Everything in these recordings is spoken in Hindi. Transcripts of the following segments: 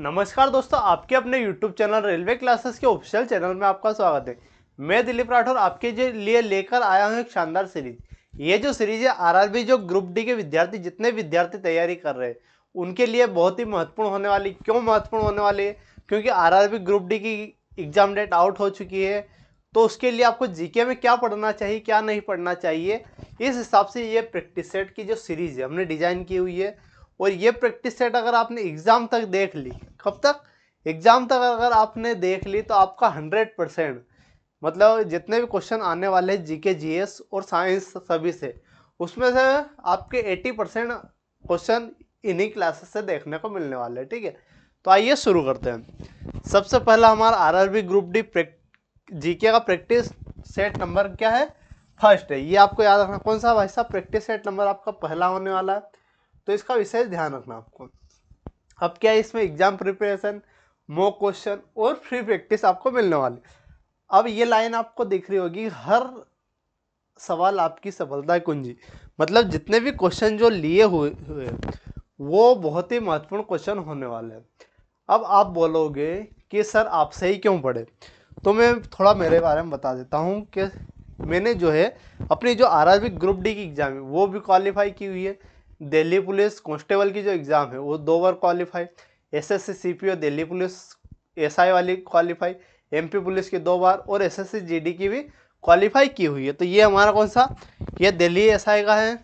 नमस्कार दोस्तों, आपके अपने YouTube चैनल रेलवे क्लासेस के ऑफिशियल चैनल में आपका स्वागत है। मैं दिलीप राठौर आपके लिए लेकर आया हूं एक शानदार सीरीज। ये जो सीरीज है आरआरबी जो ग्रुप डी के विद्यार्थी जितने विद्यार्थी तैयारी कर रहे हैं उनके लिए बहुत ही महत्वपूर्ण होने वाली। क्यों महत्वपूर्ण होने वाली है? क्योंकि आरआरबी ग्रुप डी की एग्जाम डेट आउट हो चुकी है। तो उसके लिए आपको जीके में क्या पढ़ना चाहिए, क्या नहीं पढ़ना चाहिए, इस हिसाब से ये प्रैक्टिस सेट की जो सीरीज है हमने डिजाइन की हुई है। और ये प्रैक्टिस सेट अगर आपने एग्जाम तक देख ली, कब तक? एग्जाम तक अगर आपने देख ली तो आपका 100% मतलब जितने भी क्वेश्चन आने वाले हैं जीके जीएस और साइंस सभी से, उसमें से आपके 80% क्वेश्चन इन्हीं क्लासेस से देखने को मिलने वाले हैं। ठीक है, तो आइए शुरू करते हैं। सबसे पहला हमारा आरआरबी ग्रुप डी जीके का प्रैक्टिस सेट नंबर क्या है? फर्स्ट है। ये आपको याद रखना। कौन सा भाई साहब? प्रैक्टिस सेट नंबर आपका पहला होने वाला है, तो इसका विशेष ध्यान रखना आपको। अब क्या है, इसमें एग्जाम प्रिपरेशन, मॉक क्वेश्चन और फ्री प्रैक्टिस आपको मिलने वाली। अब ये लाइन आपको दिख रही होगी, हर सवाल आपकी सफलता कुंजी। मतलब जितने भी क्वेश्चन जो लिए हुए वो बहुत ही महत्वपूर्ण क्वेश्चन होने वाले हैं। अब आप बोलोगे कि सर आपसे ही क्यों पढ़े, तो मैं थोड़ा मेरे बारे में बता देता हूँ कि मैंने जो है अपनी जो आरआरबी ग्रुप डी की एग्ज़ाम है वो भी क्वालिफाई की हुई है। दिल्ली पुलिस कांस्टेबल की जो एग्ज़ाम है वो 2 बार qualify, SSC CPO Delhi police SI वाली क्वालिफाई, एमपी पुलिस की 2 बार और एसएससी जीडी की भी क्वालिफाई की हुई है। तो ये हमारा कौन सा? ये दिल्ली एसआई का है।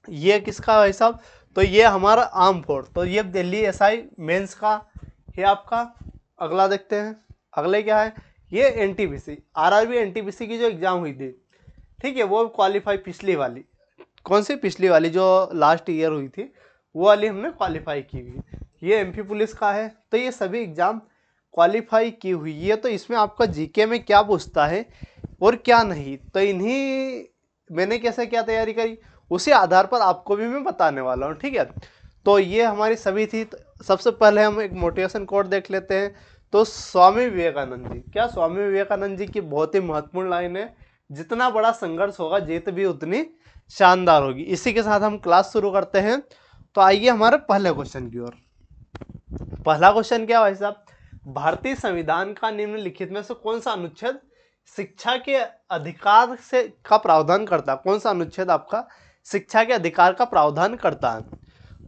ये किसका भाई साहब? तो ये हमारा आर्म फोर्स। तो ये दिल्ली एसआई मेंस का है आपका। अगला देखते हैं, अगले क्या है? ये एनटीपीसी आरआरबी एनटीपीसी की जो एग्ज़ाम हुई थी, ठीक है, वो क्वालिफाई पिछली वाली। कौन सी? पिछली वाली जो लास्ट ईयर हुई थी वो वाली हमने क्वालिफाई की हुई है। ये एमपी पुलिस का है। तो ये सभी एग्ज़ाम क्वालिफाई की हुई है। तो इसमें आपका जीके में क्या पूछता है और क्या नहीं, तो इन्हीं मैंने कैसे क्या तैयारी करी उसी आधार पर आपको भी मैं बताने वाला हूँ। ठीक है, तो ये हमारी सभी थी। तो सबसे पहले हम एक मोटिवेशन कोट देख लेते हैं। तो स्वामी विवेकानंद जी, क्या स्वामी विवेकानंद जी की बहुत ही महत्वपूर्ण लाइन है, जितना बड़ा संघर्ष होगा जीत भी उतनी शानदार होगी। इसी के साथ हम क्लास शुरू करते हैं। तो आइए हमारे पहले क्वेश्चन की ओर। पहला क्वेश्चन क्या भाई साहब? भारतीय संविधान का निम्नलिखित में से कौन सा अनुच्छेद शिक्षा के अधिकार से का प्रावधान करता है? कौन सा अनुच्छेद आपका शिक्षा के अधिकार का प्रावधान करता है?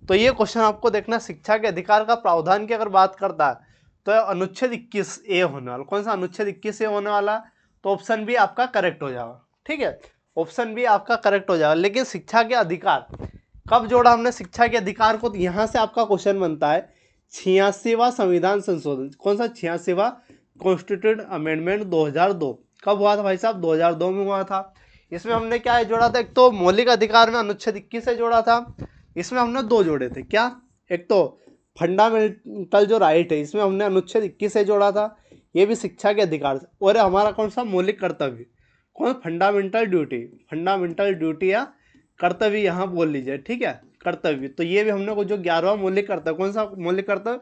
तो ये क्वेश्चन आपको देखना, शिक्षा के अधिकार का प्रावधान की अगर बात करता है तो अनुच्छेद 21A होने वाला। कौन सा? अनुच्छेद 21A होने वाला। तो ऑप्शन बी आपका करेक्ट हो जाएगा। ठीक है, ऑप्शन बी आपका करेक्ट हो जाएगा। लेकिन शिक्षा के अधिकार कब जोड़ा हमने शिक्षा के अधिकार को? तो यहाँ से आपका क्वेश्चन बनता है 86वां संविधान संशोधन। कौन सा? 86वां कॉन्स्टिट्यूशन अमेंडमेंट 2002 कब हुआ था भाई साहब? 2002 में हुआ था। इसमें हमने क्या है जोड़ा था? एक तो मौलिक अधिकार में अनुच्छेद 21 से जोड़ा था। इसमें हमने 2 जोड़े थे। क्या? एक तो फंडामेंटल जो राइट है, इसमें हमने अनुच्छेद 21 से जोड़ा था, ये भी शिक्षा के अधिकार से। और हमारा कौन सा? मौलिक कर्तव्य। कौन? Fundamental duty. फंडामेंटल ड्यूटी या कर्तव्य यहाँ बोल लीजिए। ठीक है, कर्तव्य। तो ये भी हमने को जो 11वां मौलिक कर्तव्य, कौन सा मौलिक कर्तव्य?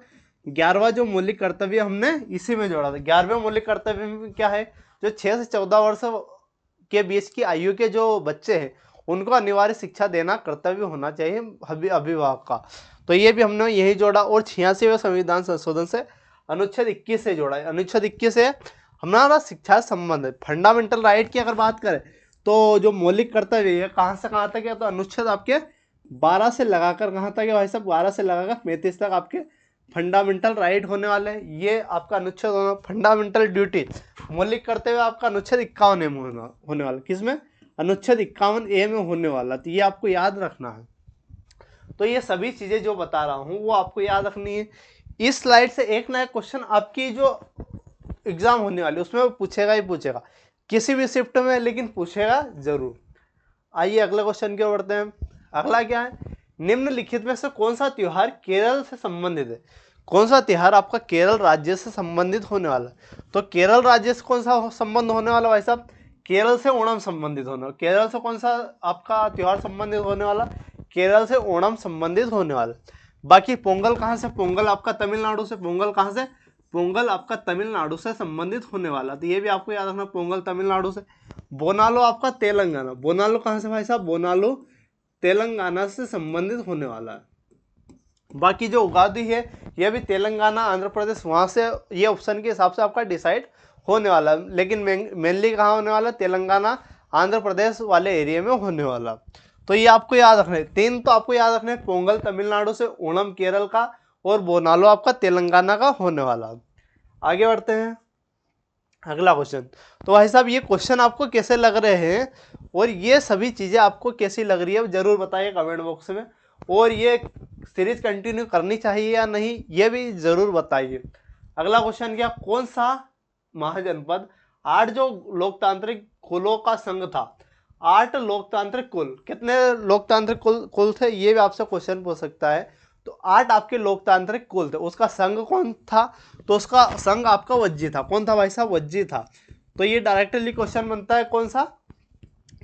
11वां जो मौलिक कर्तव्य हमने इसी में जोड़ा था। 11वें मौलिक कर्तव्य में क्या है? जो 6 से 14 वर्ष के बीच की आयु के जो बच्चे हैं उनको अनिवार्य शिक्षा देना कर्तव्य होना चाहिए अभिभावक का। तो ये भी हमने यही जोड़ा। और 86वें संविधान संशोधन से अनुच्छेद 21 से जोड़ा है। अनुच्छेद 21 से हमारा शिक्षा संबंध है। फंडामेंटल राइट की अगर बात करें तो जो मौलिक कर्तव्य है कहाँ से कहाँ तक है? तो अनुच्छेद आपके 12 से लगाकर कहाँ तक है भाई साहब? 12 से लगाकर 35 तक आपके फंडामेंटल राइट होने वाले हैं। ये आपका अनुच्छेद होना। फंडामेंटल ड्यूटी मौलिक कर्तव्य आपका अनुच्छेद 51 में होने वाला। किसमें? अनुच्छेद 51A में होने वाला। तो ये आपको याद रखना है। तो ये सभी चीजें जो बता रहा हूँ वो आपको याद रखनी है। इस स्लाइड से एक ना एक क्वेश्चन आपकी जो एग्जाम होने वाली उसमें वो पूछेगा ही पूछेगा, किसी भी शिफ्ट में, लेकिन पूछेगा जरूर। आइए अगले क्वेश्चन की ओर बढ़ते हैं। अगला क्या है? निम्नलिखित में से कौन सा त्योहार केरल से संबंधित है? कौन सा त्योहार आपका केरल राज्य से संबंधित होने वाला? तो केरल राज्य से कौन सा संबंध होने वाला भाई साहब? केरल से ओणम संबंधित होने वाला। केरल से कौन सा आपका त्योहार संबंधित होने वाला? केरल से ओणम संबंधित होने वाला। बाकी पोंगल कहाँ से? पोंगल आपका तमिलनाडु से। पोंगल कहाँ से? पोंगल आपका तमिलनाडु से संबंधित होने वाला। तो ये भी आपको याद रखना, पोंगल तमिलनाडु से। बोनालो आपका तेलंगाना। बोनालो कहाँ से भाई साहब? बोनालो तेलंगाना से संबंधित होने वाला है। बाकी जो उगादी है ये भी तेलंगाना, आंध्र प्रदेश, वहाँ से ये ऑप्शन के हिसाब से आपका डिसाइड होने वाला है, लेकिन मेनली कहाँ होने वाला, तेलंगाना आंध्र प्रदेश वाले एरिया में होने वाला। तो ये आपको याद रखना है। 3 तो आपको याद रखना है, पोंगल तमिलनाडु से, ओणम केरल का और बोनालो आपका तेलंगाना का होने वाला। आगे बढ़ते हैं अगला क्वेश्चन। तो भाई साहब ये क्वेश्चन आपको कैसे लग रहे हैं और ये सभी चीज़ें आपको कैसी लग रही है जरूर बताइए कमेंट बॉक्स में, और ये सीरीज कंटिन्यू करनी चाहिए या नहीं ये भी जरूर बताइए। अगला क्वेश्चन क्या, कौन सा महाजनपद 8 जो लोकतांत्रिक कुलों का संघ था, 8 लोकतांत्रिक कुल, कितने लोकतांत्रिक कुल थे ये भी आपसे क्वेश्चन पूछ सकता है। तो 8 आपके लोकतांत्रिक कुल थे, उसका संघ कौन था, तो उसका संघ आपका वज्जी था। कौन था भाई साहब, वज्जी था। तो ये डायरेक्टली क्वेश्चन बनता है कौन सा,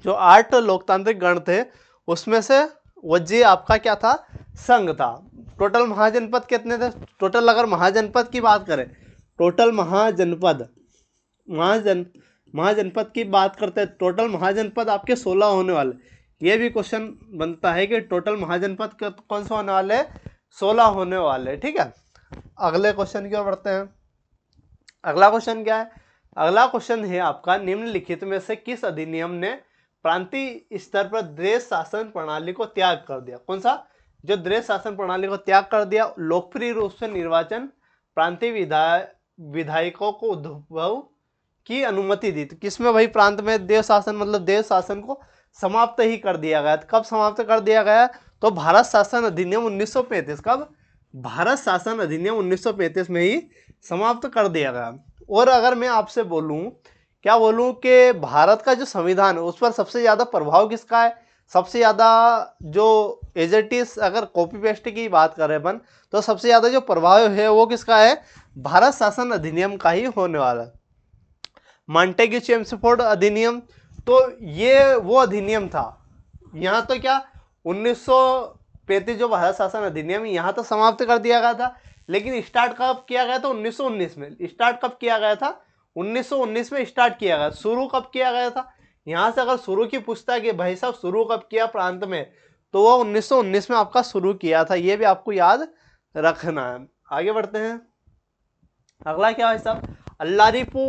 जो 8 लोकतांत्रिक गण थे उसमें से वज्जी आपका क्या था, संघ था। टोटल महाजनपद कितने थे, टोटल अगर महाजनपद की बात करें, टोटल महाजनपद की बात करते हैं, टोटल महाजनपद आपके 16 होने वाले। ये भी क्वेश्चन बनता है कि टोटल महाजनपद कौन सा होने वाले, 16 होने वाले। ठीक है, अगले क्वेश्चन की ओर बढ़ते हैं। अगला क्वेश्चन क्या है, अगला क्वेश्चन है आपका, निम्नलिखित में से किस अधिनियम ने प्रांतीय स्तर पर देश शासन प्रणाली को त्याग कर दिया। कौन सा, जो देश शासन प्रणाली को त्याग कर दिया, लोकप्रिय रूप से निर्वाचन, प्रांतीय विधायकों को उद्भव की अनुमति दी। तो किसमें भाई, प्रांत में देश शासन, मतलब देश शासन को समाप्त ही कर दिया गया। कब समाप्त कर दिया गया, तो भारत शासन अधिनियम 1935, कब, भारत शासन अधिनियम 1935 में ही समाप्त कर दिया गया। और अगर मैं आपसे बोलूं, क्या बोलूं कि भारत का जो संविधान है उस पर सबसे ज़्यादा प्रभाव किसका है, सबसे ज़्यादा जो एज इट इज अगर कॉपी पेस्ट की बात करें अपन, तो सबसे ज़्यादा जो प्रभाव है वो किसका है, भारत शासन अधिनियम का ही होने वाला है। मॉन्टेग्यू चेम्सफोर्ड अधिनियम, तो ये वो अधिनियम था, यहाँ तो क्या 1935 जो भारत शासन अधिनियम यहाँ तो समाप्त कर दिया गया था, लेकिन स्टार्ट कब किया गया था, 1919 में। स्टार्ट कब किया गया था, 1919 में स्टार्ट किया गया। शुरू कब किया गया था, यहाँ से अगर शुरू की पूछता है कि भाई साहब शुरू कब किया प्रांत में, तो वो 1919 में आपका शुरू किया था। ये भी आपको याद रखना है। आगे बढ़ते हैं, अगला क्या है साहब, अल्लारीपू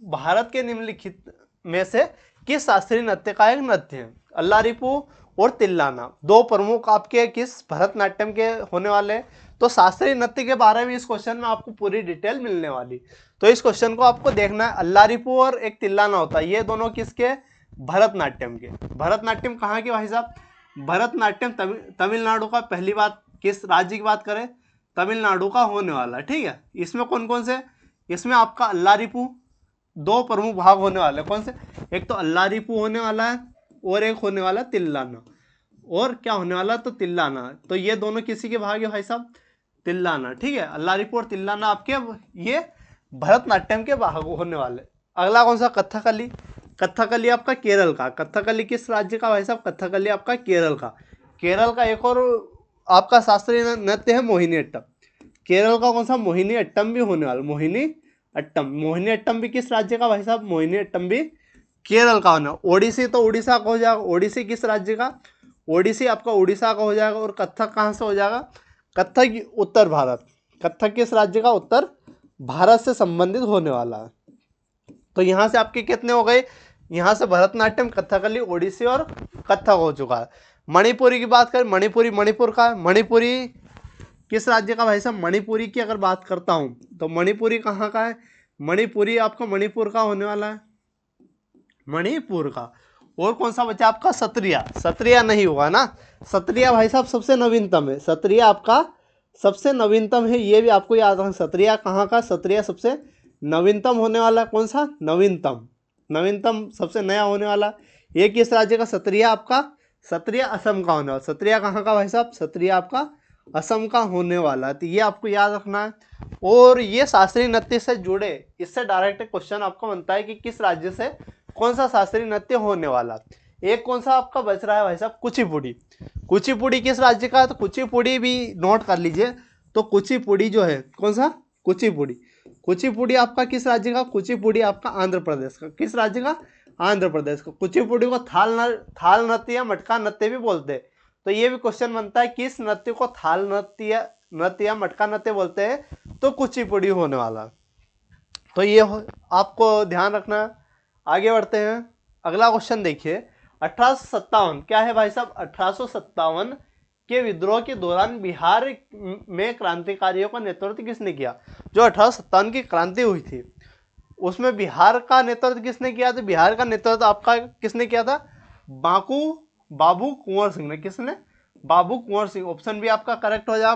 भारत के निम्नलिखित में से किस शास्त्रीय नृत्य का एक नृत्य है। अल्लारीपू और तिल्लाना दो प्रमुख आपके किस भरतनाट्यम के होने वाले हैं। तो शास्त्रीय नृत्य के बारे में इस क्वेश्चन में आपको पूरी डिटेल मिलने वाली, तो इस क्वेश्चन को आपको देखना है। अल्लारीपू और एक तिल्लाना होता है, ये दोनों किसके, भरतनाट्यम के। भरतनाट्यम कहाँ के भाई साहब, भरतनाट्यम तमिलनाडु का। पहली बात किस राज्य की बात करें, तमिलनाडु का होने वाला। ठीक है, इसमें कौन कौन से, इसमें आपका अल्लारीपू, दो प्रमुख भाग होने वाले, कौन से, एक तो अल्लारीपू होने वाला है और एक होने वाला तिल्लाना। और क्या होने वाला, तो तिल्लाना। तो ये दोनों किसी के भाग है भाई साहब, तिल्लाना। ठीक है, अल्लारीपू और तिल्लाना आपके ये भरतनाट्यम के भाग होने वाले। अगला कौन सा, कथकली। कथकली आपका केरल का। कथकली किस राज्य का भाई साहब, कथकली आपका केरल का। केरल का एक और आपका शास्त्रीय नृत्य है मोहिनी अट्टम। केरल का कौन सा, मोहिनी अट्टम भी होने वाला। मोहिनी अट्टम, मोहिनी अट्टम भी किस राज्य का भाई साहब, मोहिनी अट्टम भी केरल का होना। ओडिसी तो उड़ीसा का हो जाएगा। ओडिसी किस राज्य का, ओडिसी आपका उड़ीसा का हो जाएगा। और कथक कहाँ से हो जाएगा, कथक उत्तर भारत। कथक किस राज्य का, उत्तर भारत से संबंधित होने वाला है। तो यहाँ से आपके कितने हो गए, यहाँ से भरतनाट्यम, कथकली, ओडिसी और कथक हो चुका है। मणिपुरी की बात करें, मणिपुरी मणिपुर का। मणिपुरी किस राज्य का भाई साहब, मणिपुरी की अगर बात करता हूँ तो मणिपुरी कहाँ का है, मणिपुरी आपका मणिपुर का होने वाला है, मणिपुर का। और कौन सा बचा आपका, सत्रिया। सत्रिया नहीं हुआ ना, सत्रिया भाई साहब सबसे नवीनतम है। सत्रिया आपका सबसे नवीनतम है, ये भी आपको याद रखना। सत्रिया कहाँ का, सत्रिया सबसे नवीनतम होने वाला। कौन सा, नवीनतम, नवीनतम सबसे नया होने वाला। ये किस राज्य का, सत्रिया आपका, सत्रिया असम का होने वाला। सत्रिया कहाँ का भाई साहब, सत्रिया आपका असम का होने वाला। तो ये आपको याद रखना है। और ये शास्त्रीय नृत्य से जुड़े, इससे डायरेक्ट क्वेश्चन आपका बनता है कि किस राज्य से कौन सा शास्त्रीय नृत्य होने वाला। एक कौन सा आपका बच रहा है भाई साहब, कुचिपुड़ी। कुचिपुड़ी किस राज्य का है, तो कुचिपुड़ी भी नोट कर लीजिए। तो कुचिपुड़ी जो है, कौन सा, कुचिपुड़ी। कुचिपुड़ी आपका किस राज्य का, कुचिपुड़ी आपका आंध्र प्रदेश का। किस राज्य का, आंध्र प्रदेश का। कुचिपुड़ी को थाल नृत्य या मटका नृत्य भी बोलते हैं। तो ये भी क्वेश्चन बनता है, किस नृत्य को थाल नृत्य नृत्य या मटका नृत्य बोलते हैं तो कुचिपुड़ी होने वाला। तो ये आपको ध्यान रखना है। आगे बढ़ते हैं, अगला क्वेश्चन देखिए। 1857 क्या है भाई साहब? 1857 के विद्रोह के दौरान बिहार में क्रांतिकारियों का नेतृत्व किसने किया? जो 1857 की क्रांति हुई थी उसमें बिहार का नेतृत्व किसने किया? तो बिहार का नेतृत्व आपका किसने किया था? बाबू कुंवर सिंह ने। किसने? बाबू कुंवर सिंह। ऑप्शन बी आपका करेक्ट हो जाएगा,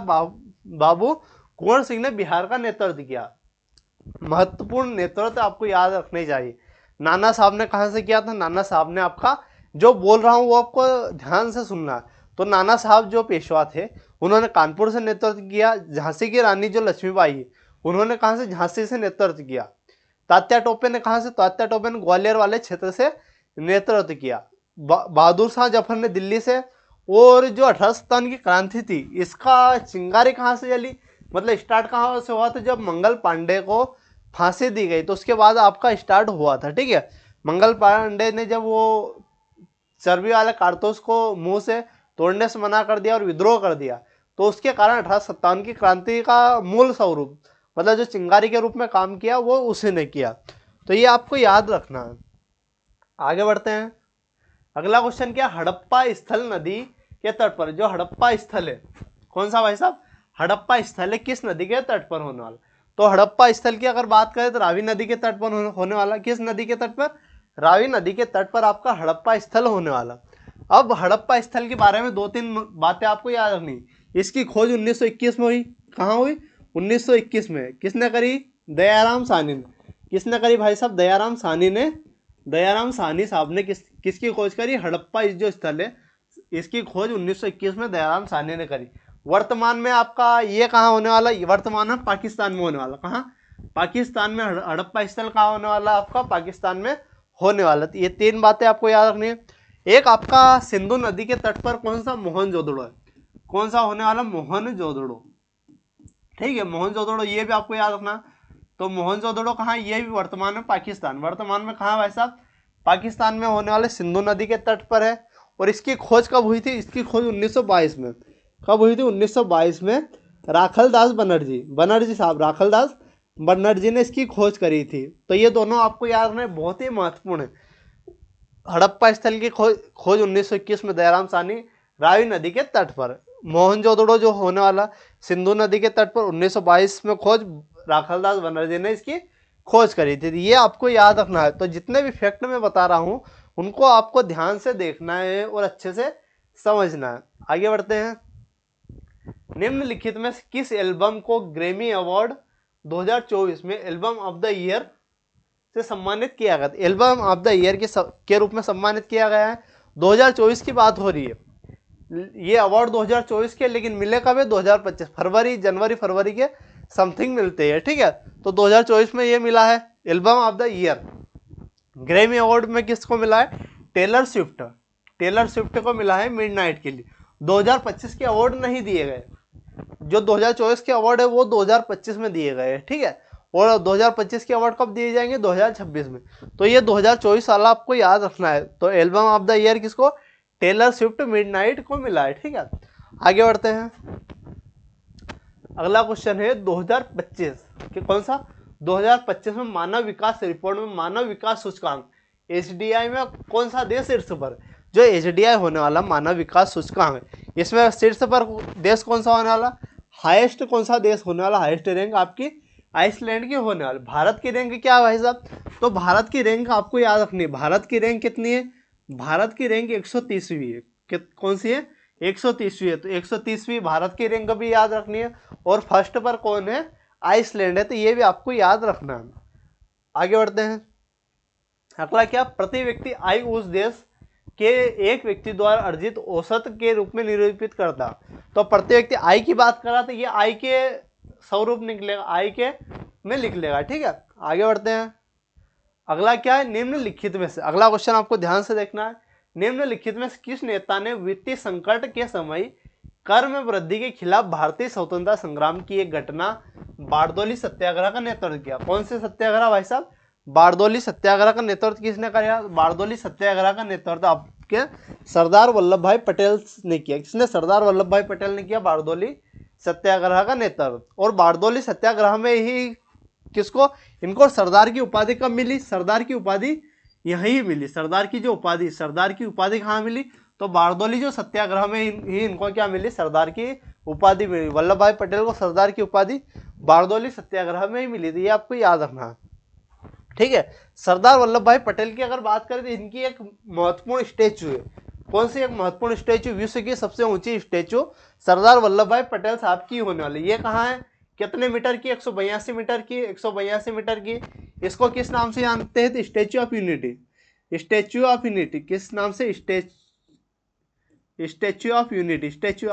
बाबू कुंवर सिंह ने बिहार का नेतृत्व किया। महत्वपूर्ण नेतृत्व आपको याद रखने चाहिए। नाना साहब ने कहां से किया था? नाना साहब ने आपका, जो बोल रहा हूं वो आपको ध्यान से सुनना है। तो नाना साहब जो पेशवा थे उन्होंने कानपुर से नेतृत्व किया। झांसी की रानी जो लक्ष्मीबाई है उन्होंने कहां से? झांसी से नेतृत्व किया। तात्या टोपे ने कहां से? तात्या टोपे ने ग्वालियर वाले क्षेत्र से नेतृत्व किया। बहादुर शाह जफर ने दिल्ली से। और जो 1857 की क्रांति थी इसका चिंगारी कहां से जली, मतलब स्टार्ट कहां से हुआ था? जब मंगल पांडे को फांसी दी गई तो उसके बाद आपका स्टार्ट हुआ था। ठीक है, मंगल पांडे ने जब वो चर्बी वाले कारतूस को मुंह से तोड़ने से मना कर दिया और विद्रोह कर दिया तो उसके कारण 1857 की क्रांति का मूल स्वरूप, मतलब जो चिंगारी के रूप में काम किया वो उसी ने किया। तो ये आपको याद रखना है। आगे बढ़ते हैं, अगला क्वेश्चन क्या? हड़प्पा स्थल नदी के तट पर, जो हड़प्पा स्थल है कौन सा भाई साहब? हड़प्पा स्थल है किस नदी के तट पर होने वाला? तो हड़प्पा स्थल की अगर बात करें तो रावी नदी के तट पर होने वाला। किस नदी के तट पर? रावी नदी के तट पर आपका हड़प्पा स्थल होने वाला। अब हड़प्पा स्थल के बारे में दो तीन बातें आपको याद रखनी। इसकी खोज 1921 में हुई। कहाँ हुई? 1921 में। किसने करी? दयाराम साहनी ने। किसने करी भाई साहब? दयाराम साहनी ने। दयाराम साहनी साहब ने किसकी खोज करी? हड़प्पा जो स्थल है इसकी खोज 1921 में दयाराम साहनी ने करी। वर्तमान में आपका ये कहाँ होने वाला? वर्तमान में पाकिस्तान में होने वाला। कहाँ? पाकिस्तान में। हड़प्पा स्थल कहाँ होने वाला? आपका पाकिस्तान में होने वाला। ये तीन बातें आपको याद रखनी है। एक आपका सिंधु नदी के तट पर कौन सा? मोहनजोदड़ो है। कौन सा होने वाला? मोहनजोदड़ो। ठीक है, मोहनजोदड़ो ये भी आपको याद रखना। तो मोहनजोदड़ो कहाँ? ये भी वर्तमान में पाकिस्तान। वर्तमान में कहाँ भाई साहब? पाकिस्तान में होने वाले सिंधु नदी के तट पर है। और इसकी खोज कब हुई थी? इसकी खोज 1922 में। कब हुई थी? 1922 में। राखलदास बनर्जी साहब, राखलदास बनर्जी ने इसकी खोज करी थी। तो ये दोनों आपको याद रखना बहुत ही महत्वपूर्ण है। हड़प्पा स्थल की खोज 1921 में दयाराम साहनी, रावी नदी के तट पर। मोहनजोदड़ो जो होने वाला सिंधु नदी के तट पर 1922 में खोज, राखलदास बनर्जी ने इसकी खोज करी थी। ये आपको याद रखना है। तो जितने भी फैक्ट मैं बता रहा हूं उनको आपको ध्यान से देखना है और अच्छे से समझना है। आगे बढ़ते हैं, निम्नलिखित में किस एल्बम को ग्रैमी अवार्ड 2024 में एल्बम ऑफ द ईयर से सम्मानित किया गया? एल्बम ऑफ द ईयर के रूप में सम्मानित किया गया है। 2024 की बात हो रही है। ये अवार्ड 2024 के, लेकिन मिले कब है? 2025 जनवरी के समथिंग मिलते हैं। ठीक है, तो 2024 में ये मिला है album of the year. Grammy award में किसको मिला है? टेलर स्विफ्ट को मिला है मिडनाइट के लिए। 2025 के अवार्ड नहीं दिए गए। जो 2024 के अवार्ड है वो 2025 में दिए गए। ठीक है, और 2025 के अवार्ड कब दिए जाएंगे? 2026 में। तो ये 2024 साल आपको याद रखना है। तो एल्बम ऑफ द ईयर किसको? टेलर स्विफ्ट मिडनाइट को मिला है। ठीक है, आगे बढ़ते हैं। अगला क्वेश्चन है 2025 कि कौन सा? 2025 में मानव विकास रिपोर्ट में मानव विकास सूचकांक HDI में कौन सा देश शीर्ष पर? जो HDI होने वाला मानव विकास सूचकांक है इसमें शीर्ष पर देश कौन सा होने वाला? हाईएस्ट कौन सा देश होने वाला? हाईएस्ट रैंक आपकी आइसलैंड की होने वाली। भारत की रैंक क्या है भाई साहब? तो भारत की रैंक आपको याद रखनी है। भारत की रैंक कितनी है? भारत की रैंक 130वीं है। कौन सी है? 130वीं है। तो 130वीं भारत की रैंक भी याद रखनी है। और फर्स्ट पर कौन है? आइसलैंड है। तो ये भी आपको याद रखना है। आगे बढ़ते हैं, अगला क्या? प्रति व्यक्ति आय उस देश के एक व्यक्ति द्वारा अर्जित औसत के रूप में निरूपित करता। तो प्रति व्यक्ति आय की बात करा तो ये आय के स्वरूप निकलेगा, आय के में लिख लेगा। ठीक है, आगे बढ़ते हैं। अगला क्या है? निम्नलिखित में से, अगला क्वेश्चन आपको ध्यान से देखना है। निम्नलिखित में से किस नेता ने वित्तीय संकट के समय कर में वृद्धि के खिलाफ भारतीय स्वतंत्रता संग्राम की एक घटना बारदोली सत्याग्रह का नेतृत्व किया? कौन से सत्याग्रह भाई साहब? बारदोली सत्याग्रह का नेतृत्व किसने किया? बारदोली सत्याग्रह का नेतृत्व आपके सरदार वल्लभ भाई पटेल ने किया। किसने? सरदार वल्लभ भाई पटेल ने किया बारदोली सत्याग्रह का नेतृत्व। और बारडोली सत्याग्रह में ही किसको, इनको सरदार की उपाधि कब मिली, सरदार की उपाधि यही मिली, सरदार की जो उपाधि, सरदार की उपाधि कहाँ मिली, तो बारडोली जो सत्याग्रह में ही इनको क्या मिली, सरदार की उपाधि मिली। वल्लभ भाई पटेल को सरदार की उपाधि बारडोली सत्याग्रह में ही मिली थी, ये आपको याद रखना है, ठीक है। सरदार वल्लभ भाई पटेल की अगर बात करें तो इनकी एक महत्वपूर्ण स्टेचू है, कौन सी एक महत्वपूर्ण स्टेचू, विश्व की सबसे ऊंची स्टेचू सरदार वल्लभ भाई पटेल साहब की होने वाली, ये कहाँ है, कितने मीटर की, 182 मीटर की, 182 मीटर की। इसको किस नाम से जानते हैं, तो statue of unity, statue of unity किस नाम से, statue of unity, statue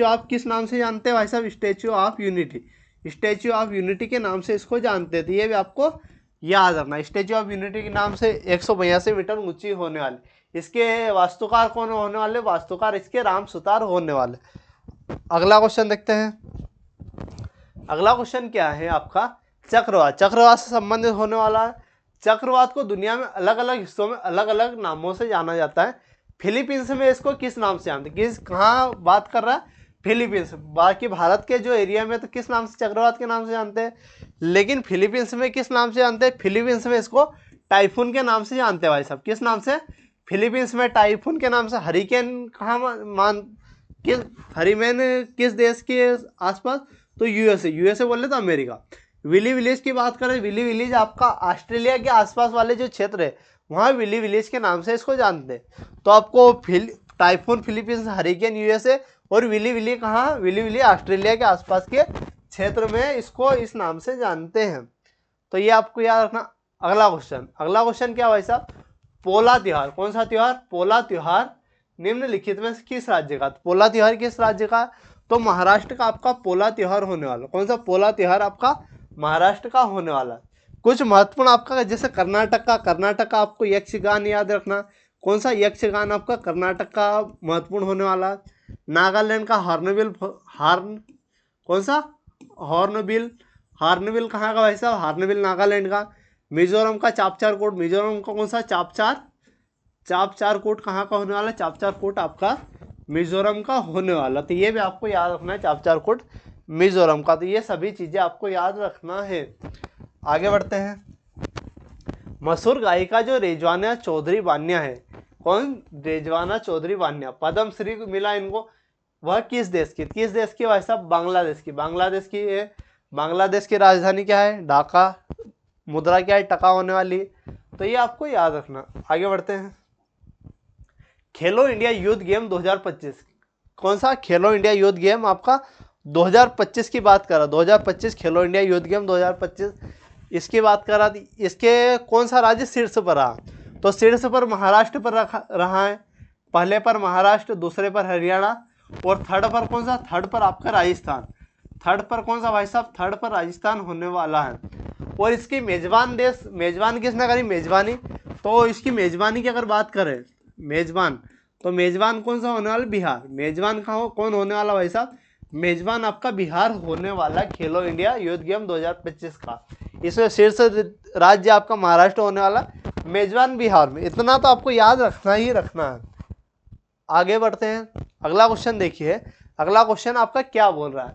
of किस नाम से जानते हैं भाई साहब, statue of unity, statue of unity के नाम से इसको जानते थे, ये भी आपको याद रखना। स्टेचू ऑफ यूनिटी के नाम से 182 मीटर ऊंची होने वाली, इसके वास्तुकार कौन होने वाले, वास्तुकार इसके राम सुतार होने वाले। अगला क्वेश्चन देखते हैं। अगला क्वेश्चन क्या है आपका, चक्रवात, चक्रवात से संबंधित होने वाला है। चक्रवात को दुनिया में अलग अलग हिस्सों में अलग अलग नामों से जाना जाता है। फिलीपींस में इसको किस नाम से जानते हैं, किस, कहाँ बात कर रहा है, फिलीपींस। बाकी भारत के जो एरिया में तो किस नाम से, चक्रवात के नाम से जानते हैं, लेकिन फिलीपींस में किस नाम से जानते हैं, फिलीपींस में इसको टाइफून के नाम से जानते हैं भाई साहब, किस नाम से, फिलीपींस में टाइफून के नाम से। हरिकेन कहाँ मान, किस हरिकेन किस देश के आसपास, तो यूएसए, यूएसए बोले तो अमेरिका। विली विलेज की बात करें, विली विलेज आपका ऑस्ट्रेलिया के आसपास वाले जो क्षेत्र है वहाँ विली विलेज के नाम से इसको जानते हैं। तो आपको टाइफून फिलीपींस, हरिकेन यूएसए, और विली विली कहाँ, विली विली ऑस्ट्रेलिया के आसपास के क्षेत्र में इसको इस नाम से जानते हैं। तो ये आपको याद रखना। अगला क्वेश्चन क्या भाई साहब, पोला त्योहार, कौन सा त्योहार, पोला त्योहार निम्नलिखित में किस राज्य का, पोला त्योहार किस राज्य का, तो महाराष्ट्र का आपका पोला त्योहार होने वाला। कौन सा, पोला त्योहार आपका महाराष्ट्र का होने वाला। कुछ महत्वपूर्ण आपका जैसे कर्नाटक का आपको यक्षगान याद रखना, कौन सा, यक्षगान आपका कर्नाटक का महत्वपूर्ण होने वाला। नागालैंड का हॉर्नबिल, कौन सा, हॉर्नबिल कहाँ का भाई साहब, हॉर्नबिल नागालैंड का। मिजोरम का चापचार कोट, मिजोरम का कौन सा, चापचार कोट कहाँ का होने वाला, चापचार कोट आपका मिजोरम का होने वाला। तो ये भी आपको याद रखना है, चापचार कोट मिजोरम का। तो ये सभी चीजें आपको याद रखना है। आगे बढ़ते हैं। मशहूर गायिका जो रिजवाना चौधरी बान्या है, कौन, रिजवाना चौधरी बान्या, पद्म श्री मिला इनको, वह किस देश की भाई साहब, बांग्लादेश की। बांग्लादेश की राजधानी क्या है, ढाका। मुद्रा क्या है, टका होने वाली। तो ये आपको याद रखना। आगे बढ़ते हैं। खेलो इंडिया यूथ गेम 2025, कौन सा, खेलो इंडिया यूथ गेम आपका 2025 की बात कर रहा, 2025 खेलो इंडिया यूथ गेम 2025 इसकी बात कर रहा। इसके कौन सा राज्य शीर्ष पर रहा, तो शीर्ष पर महाराष्ट्र पर रहा है। पहले पर महाराष्ट्र, दूसरे पर हरियाणा, और थर्ड पर कौन सा, थर्ड पर आपका राजस्थान। थर्ड पर कौन सा भाई साहब, थर्ड पर राजस्थान होने वाला है। और इसकी मेजबान किसने करी, मेजबानी, तो इसकी मेजबानी की अगर बात करें, तो मेजबान कौन सा होने वाला, बिहार। मेजबान कौन होने वाला भाई साहब, मेजबान आपका बिहार होने वाला खेलो इंडिया यूथ गेम 2025 का। इसमें शीर्ष राज्य आपका महाराष्ट्र होने वाला, मेजबान बिहार में। इतना तो आपको याद रखना ही रखना है। आगे बढ़ते हैं। अगला क्वेश्चन देखिए। अगला क्वेश्चन आपका क्या बोल रहा है,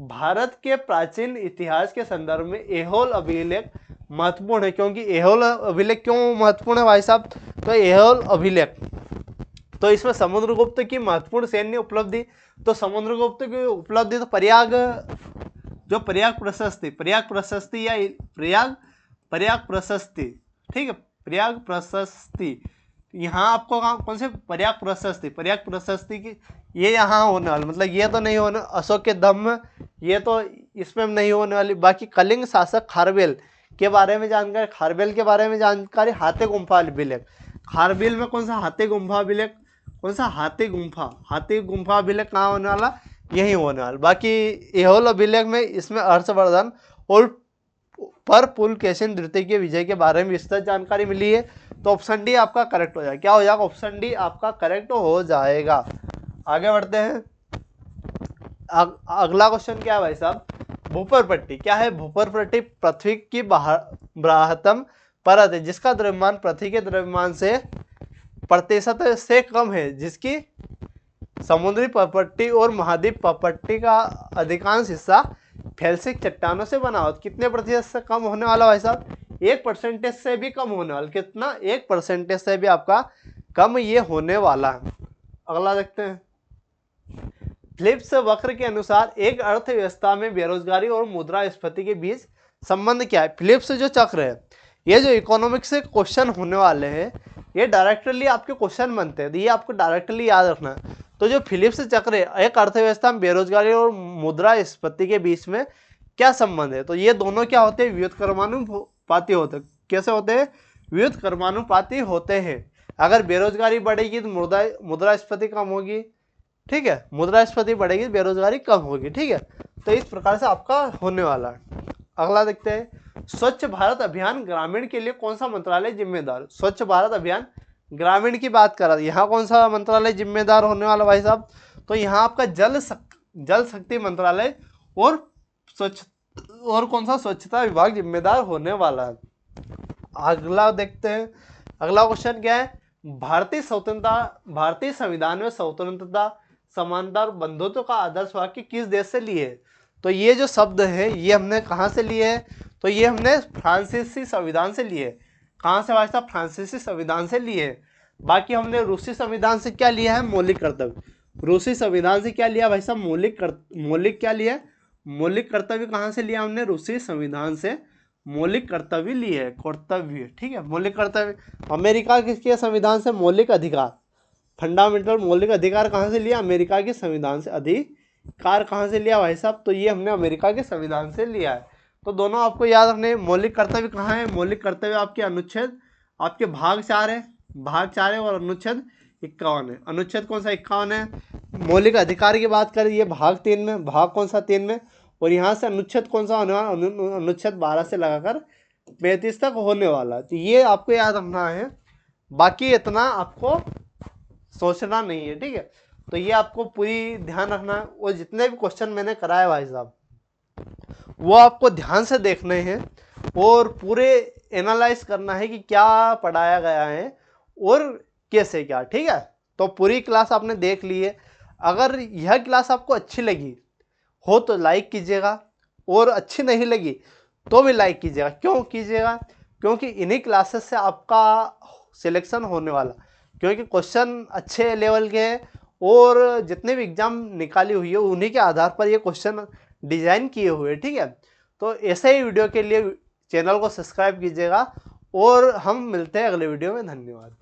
भारत के प्राचीन इतिहास के संदर्भ में ऐहोल अभिलेख महत्वपूर्ण है। क्योंकि ऐहोल अभिलेख क्यों महत्वपूर्ण है भाई साहब, तो ऐहोल अभिलेख, तो इसमें समुद्रगुप्त की महत्वपूर्ण सैन्य उपलब्धि, तो समुद्रगुप्त की उपलब्धि तो प्रयाग प्रशस्ति, ठीक है, प्रयाग प्रशस्ति, यहाँ आपको कौन से, प्रयाग प्रशस्ति की, ये यहाँ होने वाली, मतलब ये तो नहीं होने, अशोक के दम ये तो इसमें नहीं होने वाली। बाकी कलिंग शासक खारवेल के बारे में जानकारी, हाथी गुम्फा अभिलेख, खारवेल में कौन सा, हाथी गुम्फा अभिलेख, कौन सा, हाथी गुम्फा अभिलेख कहाँ होने वाला, यही होने वाला। बाकी ऐहोल अभिलेख में इसमें हर्षवर्धन और पर पुलकेशिन द्वितीय के विजय के बारे में विस्तृत जानकारी मिली है। तो ऑप्शन डी आपका करेक्ट हो जाएगा। क्या हो जाएगा, ऑप्शन डी आपका करेक्ट हो जाएगा। आगे बढ़ते हैं। अगला क्वेश्चन क्या है भाई साहब, भूपर पट्टी क्या है, भूपर पट्टी पृथ्वी की बृहत्तम परत है जिसका द्रव्यमान पृथ्वी के द्रव्यमान से प्रतिशत से कम है, जिसकी समुद्री पपट्टी और महाद्वीप पपट्टी का अधिकांश हिस्सा फेल्सिक चट्टानों से बना हो। कितने प्रतिशत से कम होने वाला भाई साहब? 1% से भी कम होने वाला। कितना? 1% से भी आपका कम ये होने वाला है। अगला देखते हैं। फिलिप्स वक्र के अनुसार एक अर्थव्यवस्था में बेरोजगारी और मुद्रास्फीति के बीच संबंध क्या है? फिलिप्स जो चक्र है, ये जो इकोनॉमिक्स से क्वेश्चन होने वाले हैं, ये डायरेक्टली आपके क्वेश्चन बनते हैं, तो ये आपको डायरेक्टली याद रखना है। तो जो फिलिप्स चक्र है, एक अर्थव्यवस्था में बेरोजगारी और मुद्रास्फीति के बीच में क्या संबंध है? तो ये दोनों क्या होते हैं? व्युत्क्रमानुपाती होते हैं। कैसे होते हैं? व्युत्क्रमानुपाती होते हैं। अगर बेरोजगारी बढ़ेगी तो मुद्रास्फीति कम होगी, ठीक है, मुद्रास्फीति बढ़ेगी तो बेरोजगारी कम होगी, ठीक है। तो इस प्रकार से आपका होने वाला है। अगला देखते हैं। स्वच्छ भारत अभियान ग्रामीण के लिए कौन सा मंत्रालय जिम्मेदार? स्वच्छ भारत अभियान ग्रामीण की बात कर रहा था, यहाँ कौन सा मंत्रालय जिम्मेदार होने वाला भाई साहब? तो यहाँ आपका जल शक्ति मंत्रालय और कौन सा? स्वच्छता विभाग जिम्मेदार होने वाला है। अगला देखते हैं। अगला क्वेश्चन क्या है? भारतीय संविधान में स्वतंत्रता, समानता और बंधुत्व का आदर्श वाक्य किस देश से लिए है? तो ये जो शब्द है ये हमने कहाँ से लिए है? तो ये हमने फ्रांसीसी संविधान से लिए। कहाँ से भाई साहब? फ्रांसीसी संविधान से लिए। बाकी हमने रूसी संविधान से क्या लिया है? मौलिक कर्तव्य। रूसी संविधान से क्या लिया भाई साहब? मौलिक क्या लिया? मौलिक कर्तव्य कहाँ से लिया हमने? रूसी संविधान से मौलिक कर्तव्य लिए है। कर्तव्य, ठीक है, मौलिक कर्तव्य। अमेरिका के संविधान से मौलिक अधिकार, फंडामेंटल मौलिक अधिकार कहाँ से लिया? अमेरिका के संविधान से। अधिकार कहाँ से लिया भाई साहब? तो ये हमने अमेरिका के संविधान से लिया है। तो दोनों आपको याद रखने। मौलिक कर्तव्य कहाँ है? मौलिक कर्तव्य आपके अनुच्छेद, आपके भाग 4 है, भाग 4 है, और अनुच्छेद 51 है। अनुच्छेद कौन सा? 51 है। मौलिक अधिकार की बात करें, ये भाग 3 में, भाग कौन सा? 3 में। और यहाँ से अनुच्छेद कौन सा होने वाला? अनुच्छेद 12 से लगाकर 35 तक होने वाला। तो ये आपको याद रखना है। बाकी इतना आपको सोचना नहीं है, ठीक है। तो ये आपको पूरी ध्यान रखना है। और जितने भी क्वेश्चन मैंने कराए भाई साहब, वो आपको ध्यान से देखने हैं और पूरे एनालाइज करना है कि क्या पढ़ाया गया है और कैसे क्या, ठीक है। तो पूरी क्लास आपने देख ली है। अगर यह क्लास आपको अच्छी लगी हो तो लाइक कीजिएगा, और अच्छी नहीं लगी तो भी लाइक कीजिएगा। क्यों कीजिएगा? क्योंकि इन्हीं क्लासेस से आपका सिलेक्शन होने वाला, क्योंकि क्वेश्चन अच्छे लेवल के हैं और जितने भी एग्जाम निकाली हुई है उन्हीं के आधार पर ये क्वेश्चन डिजाइन किए हुए, ठीक है। तो ऐसे ही वीडियो के लिए चैनल को सब्सक्राइब कीजिएगा और हम मिलते हैं अगले वीडियो में। धन्यवाद।